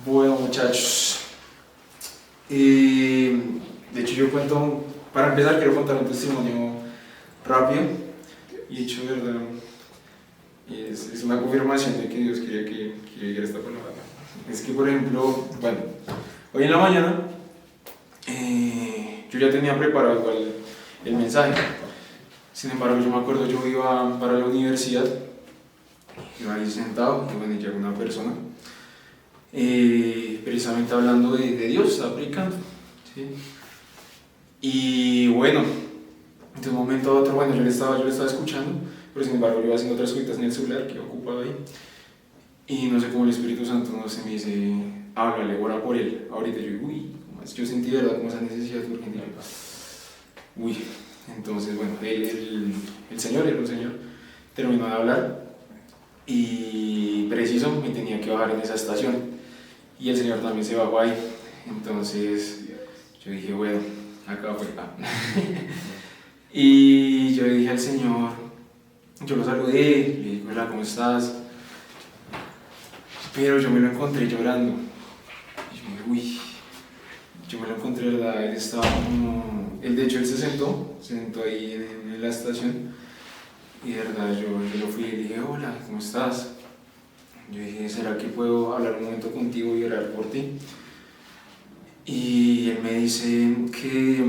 Bueno, muchachos, de hecho yo cuento, para empezar quiero contar un testimonio rápido y hecho, de verdad, es una confirmación de que Dios quería que llegara esta palabra. Es que, por ejemplo, bueno, hoy en la mañana yo ya tenía preparado igual el mensaje. Sin embargo, yo me acuerdo, yo iba para la universidad, iba ahí sentado, y bueno, llegó una persona, precisamente hablando de Dios, estaba predicando, ¿sí? Y bueno, de un momento a otro, bueno, yo le estaba escuchando, pero sin embargo yo iba haciendo otras cositas en el celular que iba ocupado ahí, y no sé cómo el Espíritu Santo, no sé, me dice, háblale, ora por él. Ahorita yo, uy, ¿cómo es? Yo sentí, ¿verdad?, como esa necesidad urgente. Uy, entonces, bueno, el Señor, era un Señor, terminó de hablar y preciso me tenía que bajar en esa estación y el Señor también se bajó ahí. Entonces yo dije, bueno, acá fue. Y yo le dije al Señor, yo lo saludé, le dije, hola, ¿cómo estás? Pero yo me lo encontré llorando. Y yo dije, uy, yo me lo encontré, ¿verdad? Él estaba como, él de hecho él se sentó ahí en la estación. Y de verdad, yo lo fui y le dije, hola, ¿cómo estás? Yo dije, ¿será que puedo hablar un momento contigo y orar por ti? Y él me dice que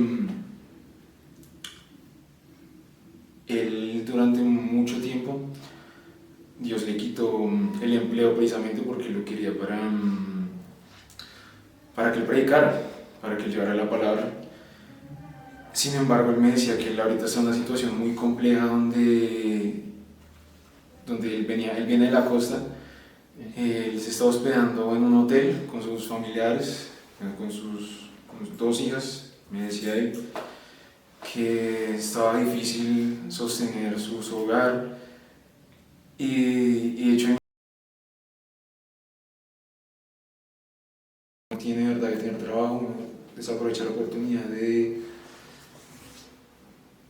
él durante mucho tiempo, Dios le quitó el empleo precisamente porque lo quería para que él predicara, para que él llevara la palabra. Sin embargo, él me decía que él ahorita está en una situación muy compleja donde él viene de la costa. Él se está hospedando en un hotel con sus familiares, con sus dos hijas. Me decía él que estaba difícil sostener su hogar y de hecho no tiene, verdad, que tener trabajo, desaprovechar la oportunidad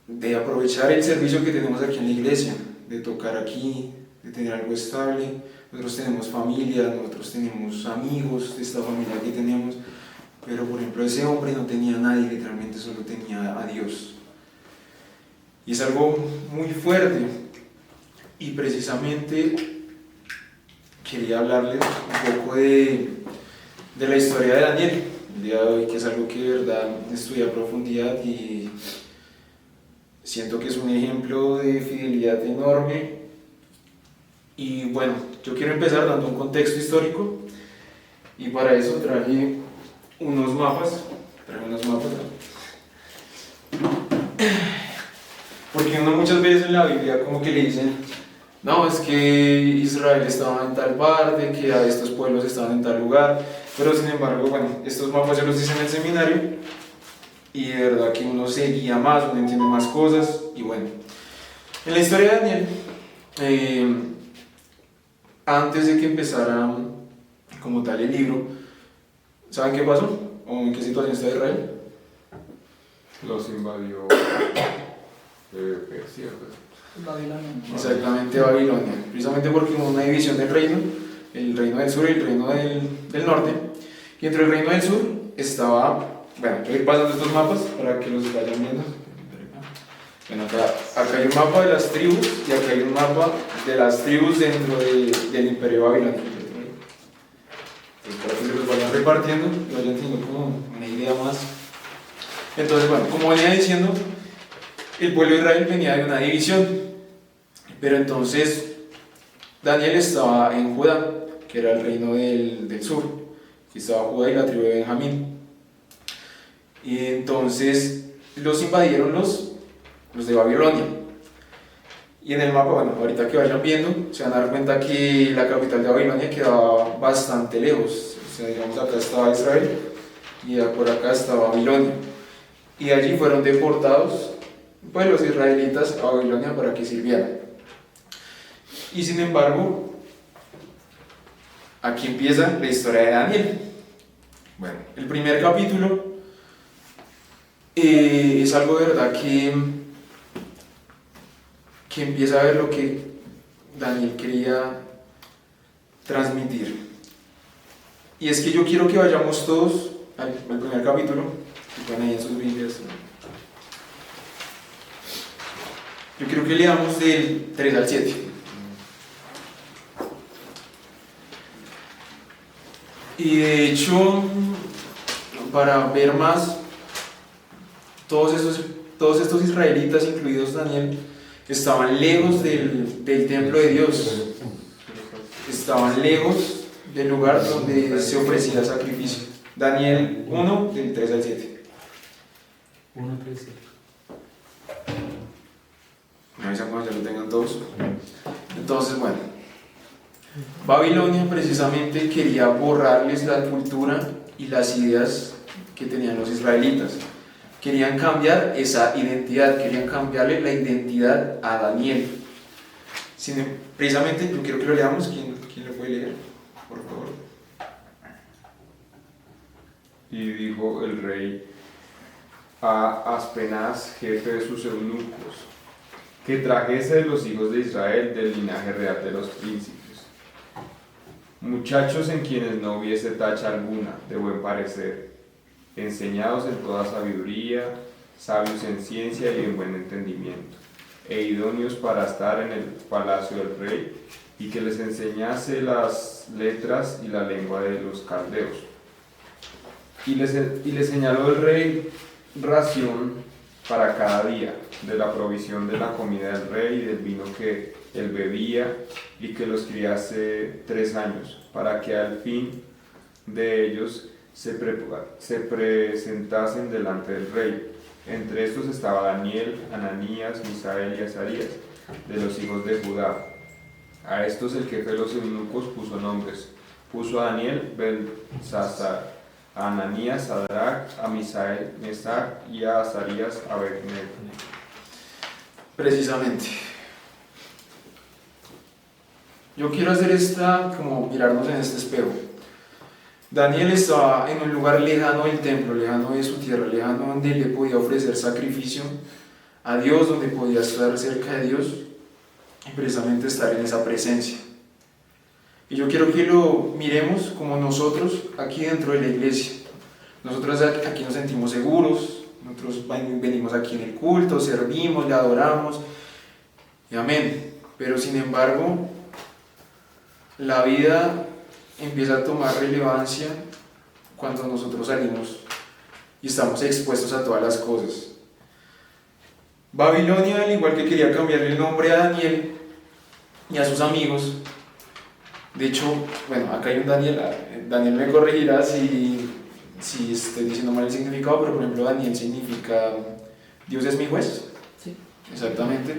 de aprovechar el servicio que tenemos aquí en la iglesia, de tocar aquí, de tener algo estable. Nosotros tenemos familia, nosotros tenemos amigos de esta familia que tenemos, pero por ejemplo ese hombre no tenía a nadie, literalmente solo tenía a Dios. Y es algo muy fuerte, y precisamente quería hablarles un poco de la historia de Daniel el día de hoy, que es algo que de verdad estudié a profundidad y siento que es un ejemplo de fidelidad enorme. Y bueno, yo quiero empezar dando un contexto histórico y para eso traje unos mapas, porque uno muchas veces en la Biblia como que le dicen, no, es que Israel estaba en tal parte, que a estos pueblos estaban en tal lugar, pero sin embargo, bueno, estos mapas yo los hice en el seminario y de verdad que uno se guía más, uno entiende más cosas. Y bueno, en la historia de Daniel, antes de que empezara como tal el libro, ¿saben qué pasó? ¿O en qué situación está Israel? Los invadió Persia, Babilonia. Exactamente, Babilonia. Precisamente porque hubo una división del reino, el reino del sur y el reino del norte. Y entre el reino del sur estaba, bueno, yo voy a ir pasando estos mapas para que los vayan viendo. Bueno, acá hay un mapa de las tribus y acá hay un mapa de las tribus dentro del imperio babilónico. Entonces, para que se los vayan repartiendo y vayan teniendo como una idea más. Entonces, bueno, como venía diciendo, el pueblo de Israel venía de una división, pero entonces Daniel estaba en Judá, que era el reino del sur, que estaba Judá y la tribu de Benjamín. Y entonces los invadieron los de Babilonia. Y en el mapa, bueno, ahorita que vayan viendo, se van a dar cuenta que la capital de Babilonia quedaba bastante lejos. O sea, digamos, acá estaba Israel y por acá estaba Babilonia. Y allí fueron deportados pues los israelitas a Babilonia para que sirvieran. Y sin embargo, aquí empieza la historia de Daniel. Bueno, el primer capítulo es algo de verdad que empieza a ver lo que Daniel quería transmitir. Y es que yo quiero que vayamos todos al primer capítulo, que pueden ahí en sus Biblias. Yo quiero que leamos del 3 al 7. Y de hecho, para ver más, todos estos israelitas, incluidos Daniel, estaban lejos del templo de Dios, estaban lejos del lugar donde se ofrecía sacrificio. Daniel 1, del 3 al 7. 1, 3, 7. Me avisan cuando ya lo tengan todos. Entonces, bueno, Babilonia precisamente quería borrarles la cultura y las ideas que tenían los israelitas. Querían cambiar esa identidad, querían cambiarle la identidad a Daniel. Precisamente, yo quiero que lo leamos. ¿Quién lo puede leer? Por favor. Y dijo el rey a Aspenaz, jefe de sus eunucos, que trajese de los hijos de Israel del linaje real de los príncipes, muchachos en quienes no hubiese tacha alguna, de buen parecer, enseñados en toda sabiduría, sabios en ciencia y en buen entendimiento, e idóneos para estar en el palacio del rey, y que les enseñase las letras y la lengua de los caldeos. Y les señaló el rey ración para cada día, de la provisión de la comida del rey y del vino que él bebía, y que los criase 3 años, para que al fin de ellos se presentasen delante del rey. Entre estos estaba Daniel, Ananías, Misael y Azarías, de los hijos de Judá. A estos el jefe de los eunucos puso nombres. Puso a Daniel Belsasar, a Ananías Sadrach, a Misael Mesac y a Azarías Abednego. Precisamente. Yo quiero hacer como mirarnos en este espejo. Daniel estaba en un lugar lejano del templo, lejano de su tierra, lejano donde le podía ofrecer sacrificio a Dios, donde podía estar cerca de Dios y precisamente estar en esa presencia. Y yo quiero que lo miremos como nosotros aquí dentro de la iglesia. Nosotros aquí nos sentimos seguros, nosotros venimos aquí en el culto, servimos, le adoramos, y amén. Pero sin embargo, la vida empieza a tomar relevancia cuando nosotros salimos y estamos expuestos a todas las cosas. Babilonia, al igual que quería cambiarle el nombre a Daniel y a sus amigos, de hecho, bueno, acá hay un Daniel, Daniel me corregirá si estoy diciendo mal el significado, pero por ejemplo Daniel significa Dios es mi juez. Sí. Exactamente.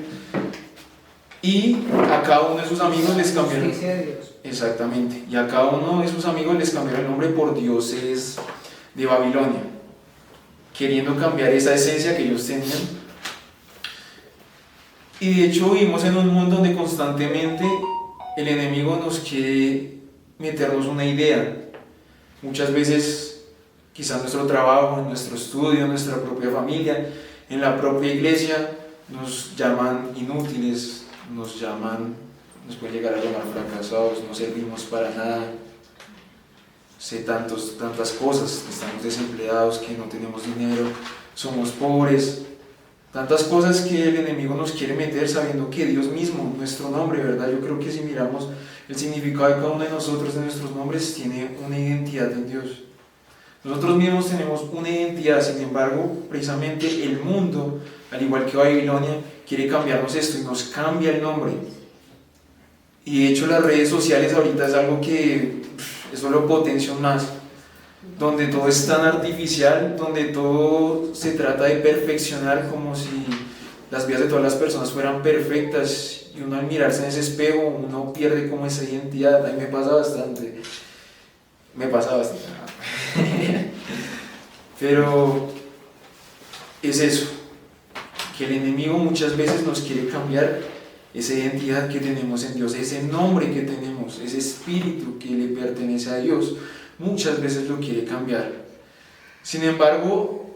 Y a cada uno de sus amigos les cambiaron. Justicia de Dios. Exactamente. Y a cada uno de sus amigos les cambiaron el nombre por dioses de Babilonia, queriendo cambiar esa esencia que ellos tenían. Y de hecho vivimos en un mundo donde constantemente el enemigo nos quiere meternos una idea. Muchas veces, quizás en nuestro trabajo, en nuestro estudio, en nuestra propia familia, en la propia iglesia, nos llaman inútiles, nos pueden llegar a llamar fracasados, no servimos para nada. Sé tantas cosas, que estamos desempleados, que no tenemos dinero, somos pobres. Tantas cosas que el enemigo nos quiere meter sabiendo que Dios mismo, nuestro nombre, ¿verdad? Yo creo que si miramos el significado de cada uno de nosotros, de nuestros nombres, tiene una identidad en Dios. Nosotros mismos tenemos una identidad, sin embargo, precisamente el mundo, al igual que Babilonia, quiere cambiarnos esto y nos cambia el nombre. Y de hecho las redes sociales ahorita es algo que eso lo potencia más, donde todo es tan artificial, donde todo se trata de perfeccionar como si las vidas de todas las personas fueran perfectas, y uno al mirarse en ese espejo, uno pierde como esa identidad. A mí me pasa bastante. Pero es eso, que el enemigo muchas veces nos quiere cambiar esa identidad que tenemos en Dios, ese nombre que tenemos, ese espíritu que le pertenece a Dios. Muchas veces lo quiere cambiar. Sin embargo,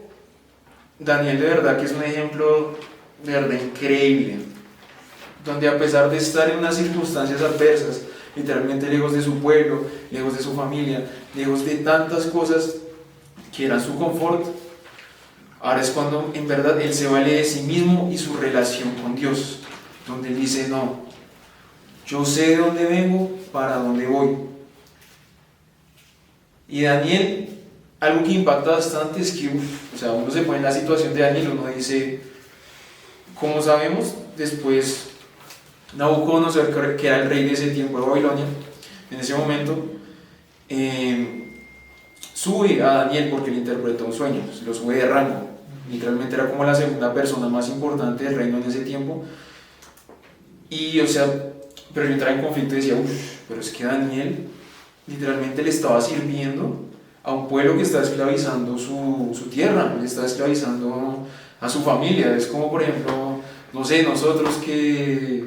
Daniel de verdad que es un ejemplo de verdad increíble, donde a pesar de estar en unas circunstancias adversas, literalmente lejos de su pueblo, lejos de su familia, lejos de tantas cosas que eran su confort. Ahora es cuando en verdad él se vale de sí mismo y su relación con Dios, donde él dice, no, yo sé de dónde vengo, para dónde voy. Y Daniel, algo que impacta bastante es que, o sea, uno se pone en la situación de Daniel, uno dice, como sabemos, después Nabucodonosor, que era el rey de ese tiempo de Babilonia, en ese momento, sube a Daniel porque le interpretó un sueño, lo sube de rango, literalmente era como la segunda persona más importante del reino en ese tiempo, y o sea, pero yo entraba en conflicto y decía, pero es que Daniel literalmente le estaba sirviendo a un pueblo que está esclavizando su tierra, le está esclavizando a su familia. Es como, por ejemplo, no sé, nosotros que,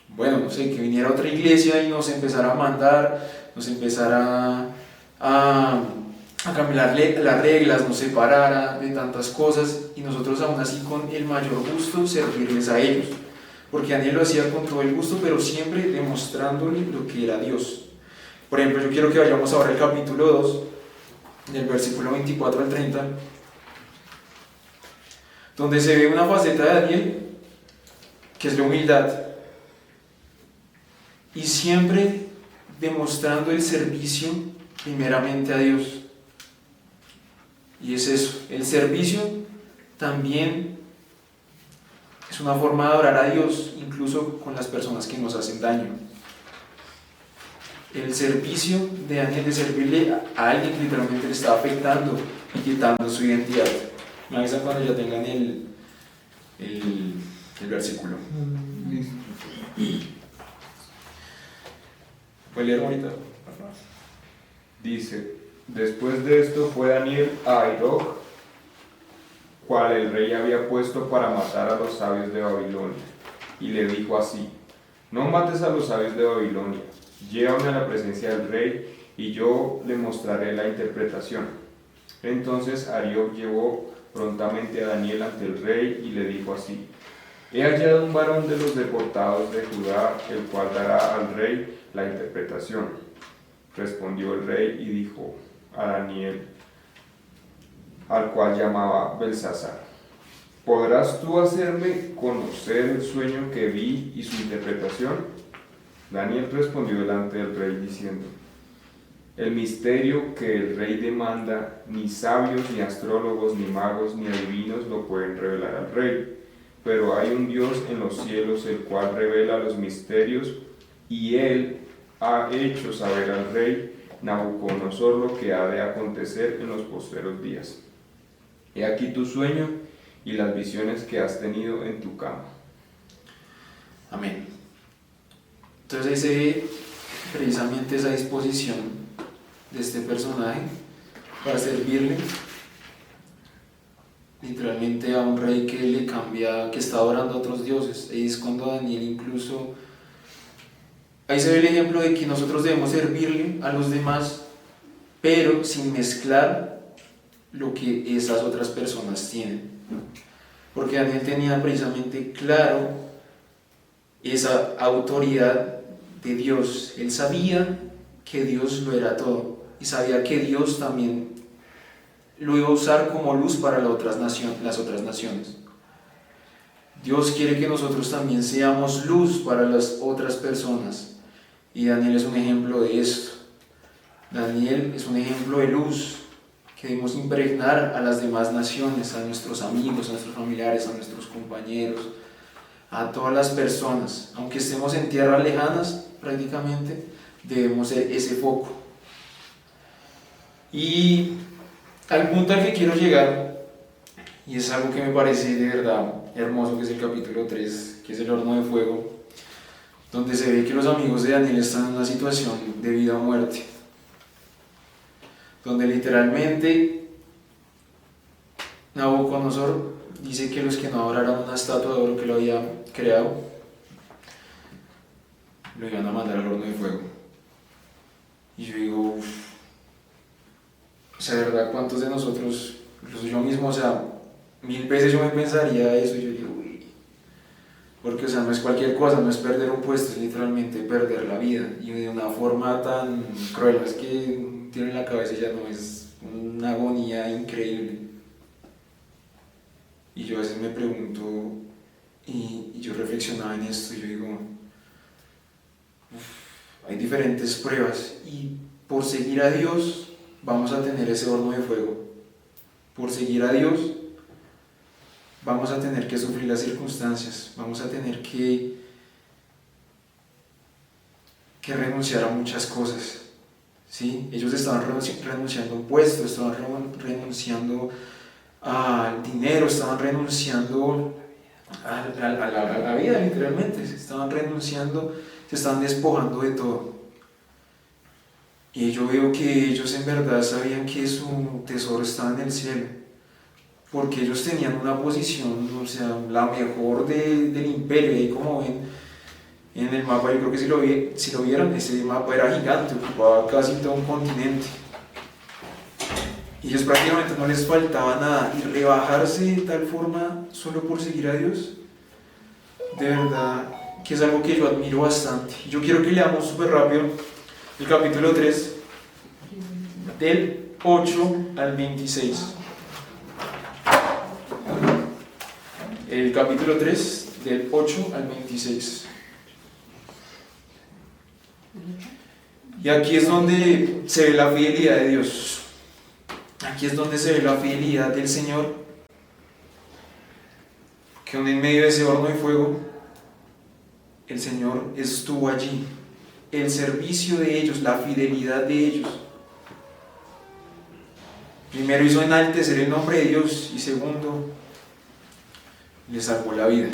bueno, no sé, que viniera otra iglesia y nos empezara a mandar, nos empezara a cambiar las reglas, nos separara de tantas cosas y nosotros aún así con el mayor gusto servirles a ellos. Porque Daniel lo hacía con todo el gusto, pero siempre demostrándole lo que era Dios. Por ejemplo, yo quiero que vayamos ahora al capítulo 2, del versículo 24 al 30, donde se ve una faceta de Daniel, que es la humildad, y siempre demostrando el servicio primeramente a Dios. Y es eso, el servicio también es una forma de adorar a Dios, incluso con las personas que nos hacen daño. El servicio de Daniel, de servirle a alguien que literalmente le está afectando y quitando su identidad. Me avisan cuando ya tengan el versículo. Listo. ¿Puedes leer ahorita? Dice, después de esto fue Daniel a Aroc, cual el rey había puesto para matar a los sabios de Babilonia, y le dijo así, no mates a los sabios de Babilonia, llévame a la presencia del rey, y yo le mostraré la interpretación. Entonces Arioc llevó prontamente a Daniel ante el rey, y le dijo así, he hallado un varón de los deportados de Judá, el cual dará al rey la interpretación. Respondió el rey y dijo a Daniel, al cual llamaba Belsasar, ¿podrás tú hacerme conocer el sueño que vi y su interpretación? Daniel respondió delante del rey diciendo, el misterio que el rey demanda, ni sabios, ni astrólogos, ni magos, ni adivinos lo pueden revelar al rey, pero hay un Dios en los cielos el cual revela los misterios, y él ha hecho saber al rey Nabucodonosor lo que ha de acontecer en los postreros días. He aquí tu sueño y las visiones que has tenido en tu cama. Amén. Entonces ahí se ve precisamente esa disposición de este personaje para servirle literalmente a un rey que le cambia, que está adorando a otros dioses. Ahí es cuando Daniel incluso, ahí se ve el ejemplo de que nosotros debemos servirle a los demás, pero sin mezclar lo que esas otras personas tienen. Porque Daniel tenía precisamente claro esa autoridad de Dios. Él sabía que Dios lo era todo y sabía que Dios también lo iba a usar como luz para las otras naciones. Dios quiere que nosotros también seamos luz para las otras personas, y Daniel es un ejemplo de esto. Daniel es un ejemplo de luz que debemos impregnar a las demás naciones, a nuestros amigos, a nuestros familiares, a nuestros compañeros, a todas las personas. Aunque estemos en tierras lejanas, prácticamente, debemos ser ese foco. Y al punto al que quiero llegar, y es algo que me parece de verdad hermoso, que es el capítulo 3, que es el horno de fuego, donde se ve que los amigos de Daniel están en una situación de vida o muerte, donde literalmente Nabucodonosor dice que los que no adoraran una estatua de oro que lo había creado, lo iban a mandar al horno de fuego. Y yo digo, o sea, de verdad, ¿cuántos de nosotros, incluso yo mismo, o sea, 1000 veces yo me pensaría eso y yo digo, Porque, o sea, no es cualquier cosa, no es perder un puesto, es literalmente perder la vida. Y de una forma tan cruel, es que tiene la cabeza ya no es una agonía increíble. Y yo a veces me pregunto, y yo reflexionaba en esto, y yo digo, hay diferentes pruebas, y por seguir a Dios vamos a tener ese horno de fuego. Por seguir a Dios vamos a tener que sufrir las circunstancias, vamos a tener que renunciar a muchas cosas, ¿sí? Ellos estaban renunciando a un puesto, estaban renunciando al dinero, estaban renunciando a la vida, literalmente, se estaban renunciando, se estaban despojando de todo. Y yo veo que ellos en verdad sabían que su tesoro estaba en el cielo, porque ellos tenían una posición, o sea, la mejor del imperio. Y como ven en el mapa, yo creo que si lo vieron, ese mapa era gigante, ocupaba casi todo un continente. Y ellos prácticamente no les faltaba nada, y rebajarse de tal forma solo por seguir a Dios, de verdad que es algo que yo admiro bastante. Yo quiero que leamos súper rápido el capítulo 3, del 8 al 26. El capítulo 3, del 8 al 26. Y aquí es donde se ve la fidelidad de Dios. Aquí es donde se ve la fidelidad del Señor, que aún en medio de ese horno de fuego, el Señor estuvo allí. El servicio de ellos, la fidelidad de ellos. Primero hizo enaltecer el nombre de Dios, y segundo, le salvó la vida.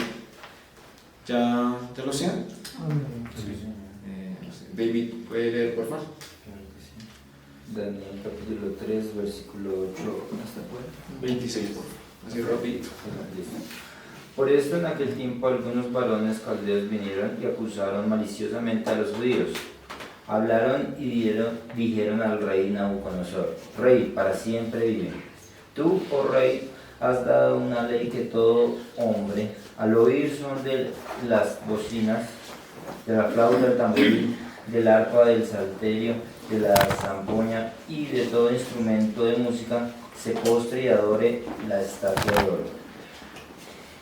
¿Ya lo saben? David, ¿puede leer, por favor? Daniel capítulo 3, versículo 8 hasta cuál? 26, por favor. Así rapidito. Por esto en aquel tiempo algunos varones caldeos vinieron y acusaron maliciosamente a los judíos. Hablaron y dijeron al rey Nabucodonosor: Rey, para siempre vive. Tú, oh rey, has dado una ley que todo hombre, al oír son de las bocinas, de la flauta, del tamboril, del arpa, del salterio, de la zampoña y de todo instrumento de música, se postre y adore la estatua de oro.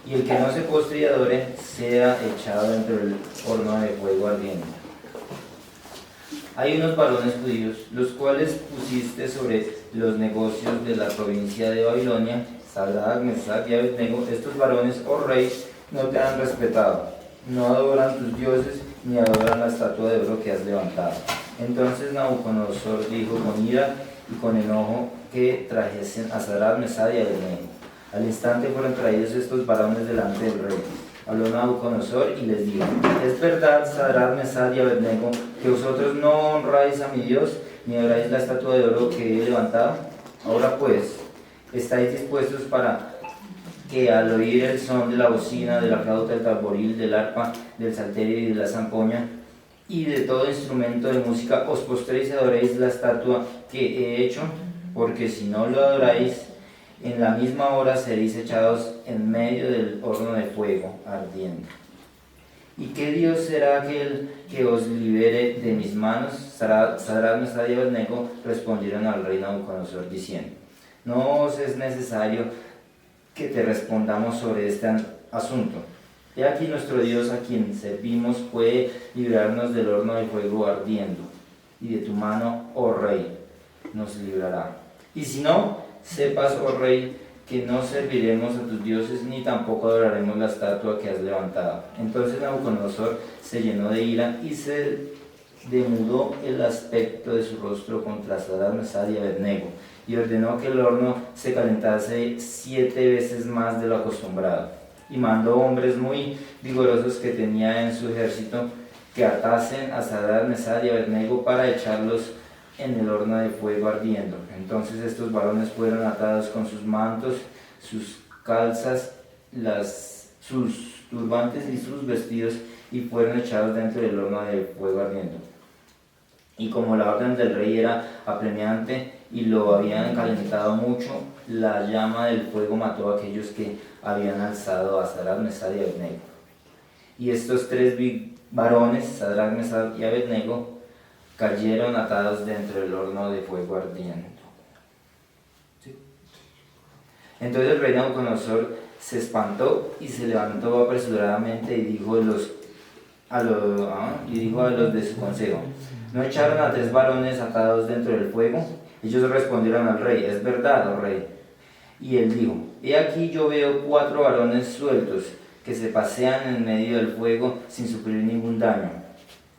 Y el que no se postre y adore sea echado dentro del horno de fuego ardiente. Hay unos varones judíos, los cuales pusiste sobre los negocios de la provincia de Babilonia, Sadrach, Mesach y Abednego. Estos varones, oh rey, no te han respetado, no adoran tus dioses, ni adoran la estatua de oro que has levantado. Entonces Nabucodonosor dijo con ira y con enojo que trajesen a Sadrach, Mesach y Abednego. Al instante fueron traídos estos varones delante del rey. Habló Nabucodonosor y les dijo: ¿Es verdad, Sadrach, Mesach y Abednego, que vosotros no honráis a mi Dios, ni adoráis la estatua de oro que he levantado? Ahora pues, ¿estáis dispuestos para que al oír el son de la bocina, de la flauta, del tamboril, del arpa, del salterio y de la zampoña, y de todo instrumento de música, os postréis y adoréis la estatua que he hecho? Porque si no lo adoráis, en la misma hora seréis echados en medio del horno de fuego ardiente. ¿Y qué Dios será aquel que os libere de mis manos? Sadrach, Mesach y Abednego respondieron al rey Nabucodonosor diciendo: No os es necesario que te respondamos sobre este asunto. He aquí nuestro Dios, a quien servimos, puede librarnos del horno de fuego ardiendo, y de tu mano, oh rey, nos librará. Y si no, sepas, oh rey, que no serviremos a tus dioses, ni tampoco adoraremos la estatua que has levantado. Entonces Nabucodonosor se llenó de ira y se demudó el aspecto de su rostro contra Sadrach, Mesach y Abednego, y ordenó que el horno se calentase 7 veces más de lo acostumbrado. Y mandó hombres muy vigorosos que tenía en su ejército que atasen a Sadrach, Mesach y Abednego para echarlos en el horno de fuego ardiendo. Entonces estos varones fueron atados con sus mantos, sus calzas, sus turbantes y sus vestidos, y fueron echados dentro del horno de fuego ardiendo. Y como la orden del rey era apremiante y lo habían calentado mucho, la llama del fuego mató a aquellos que habían alzado a Sadrach, Mesach y Abednego. Y estos tres varones, Sadrach, Mesach y Abednego, cayeron atados dentro del horno de fuego ardiendo. ¿Sí? Entonces el rey Nabucodonosor se espantó y se levantó apresuradamente y dijo a los de su consejo: ¿no echaron a tres varones atados dentro del fuego? Ellos respondieron al rey: es verdad, oh rey. Y él dijo: he aquí yo veo 4 varones sueltos que se pasean en medio del fuego sin sufrir ningún daño,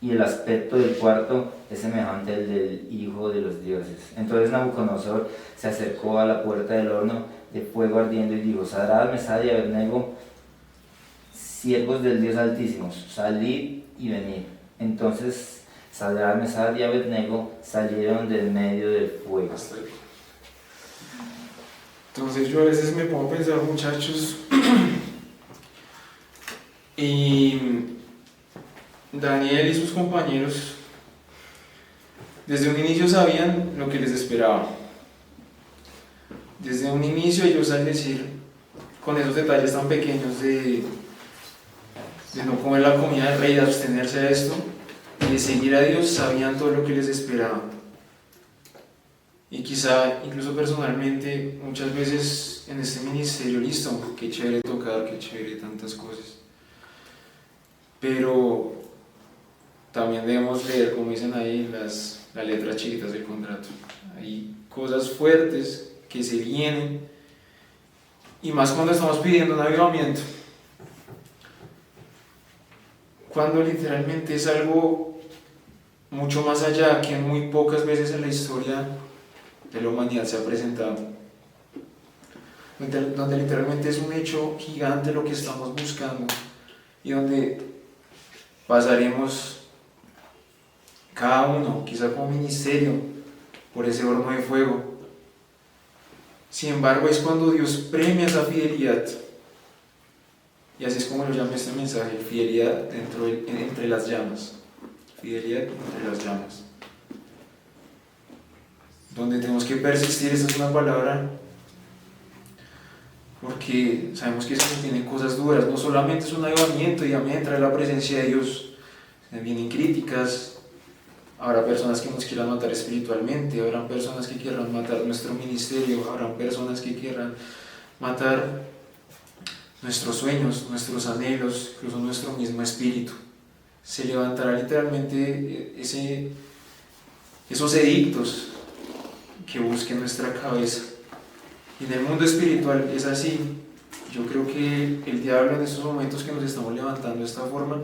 y el aspecto del cuarto es semejante al del hijo de los dioses. Entonces Nabucodonosor se acercó a la puerta del horno de fuego ardiendo y dijo: Sadrach, Mesach y Abednego, siervos del Dios Altísimo, salid y venid. Entonces Sadrach, Mesach y Abednego salieron del medio del fuego. Hasta ahí. Entonces yo a veces me pongo a pensar, muchachos, y Daniel y sus compañeros desde un inicio sabían lo que les esperaba. Desde un inicio ellos, al decir, con esos detalles tan pequeños de no comer la comida del rey, de abstenerse a esto y de seguir a Dios, sabían todo lo que les esperaba. Y quizá, incluso personalmente, muchas veces en este ministerio, listo, qué chévere tocar, qué chévere tantas cosas. Pero también debemos leer, como dicen ahí, las letras chiquitas del contrato. Hay cosas fuertes que se vienen, y más cuando estamos pidiendo un avivamiento. Cuando literalmente es algo mucho más allá, que muy pocas veces en la historia de la humanidad se ha presentado, donde literalmente es un hecho gigante lo que estamos buscando, y donde pasaremos cada uno, quizá como ministerio, por ese horno de fuego. Sin embargo, es cuando Dios premia esa fidelidad, y así es como lo llama este mensaje: fidelidad entre las llamas. Fidelidad entre las llamas. Donde tenemos que persistir. Esta es una palabra porque sabemos que se nos vienen cosas duras. No solamente es un avivamiento y a medida entra la presencia de Dios, se vienen críticas. Habrá personas que nos quieran matar espiritualmente, habrán personas que quieran matar nuestro ministerio, habrán personas que quieran matar nuestros sueños, nuestros anhelos, incluso nuestro mismo espíritu. Se levantará literalmente esos edictos que busquen nuestra cabeza. Y en el mundo espiritual es así. Yo creo que el diablo, en estos momentos que nos estamos levantando de esta forma,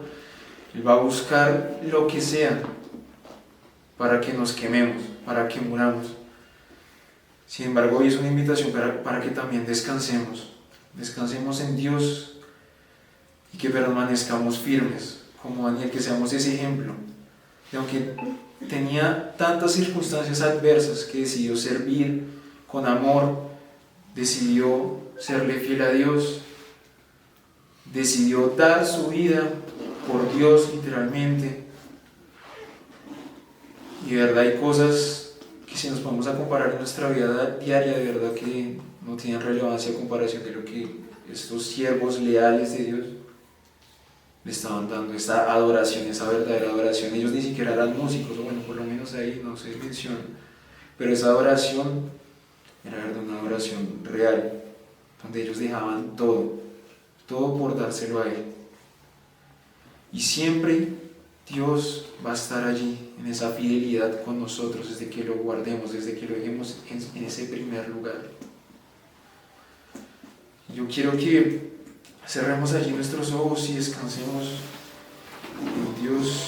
él va a buscar lo que sea para que nos quememos, para que muramos. Sin embargo, hoy es una invitación para que también descansemos en Dios, y que permanezcamos firmes como Daniel, que seamos ese ejemplo. Y aunque tenía tantas circunstancias adversas, que decidió servir con amor, decidió serle fiel a Dios, decidió dar su vida por Dios literalmente. Y de verdad hay cosas que, si nos ponemos a comparar en nuestra vida diaria, de verdad que no tienen relevancia a comparación de lo que estos siervos leales de Dios le estaban dando, esta adoración, esa verdadera adoración. Ellos ni siquiera eran músicos, o bueno, por lo menos ahí no se menciona, pero esa adoración era una adoración real, donde ellos dejaban todo por dárselo a Él. Y siempre Dios va a estar allí en esa fidelidad con nosotros, desde que lo guardemos, desde que lo dejemos en ese primer lugar. Yo quiero que cerremos allí nuestros ojos y descansemos en Dios.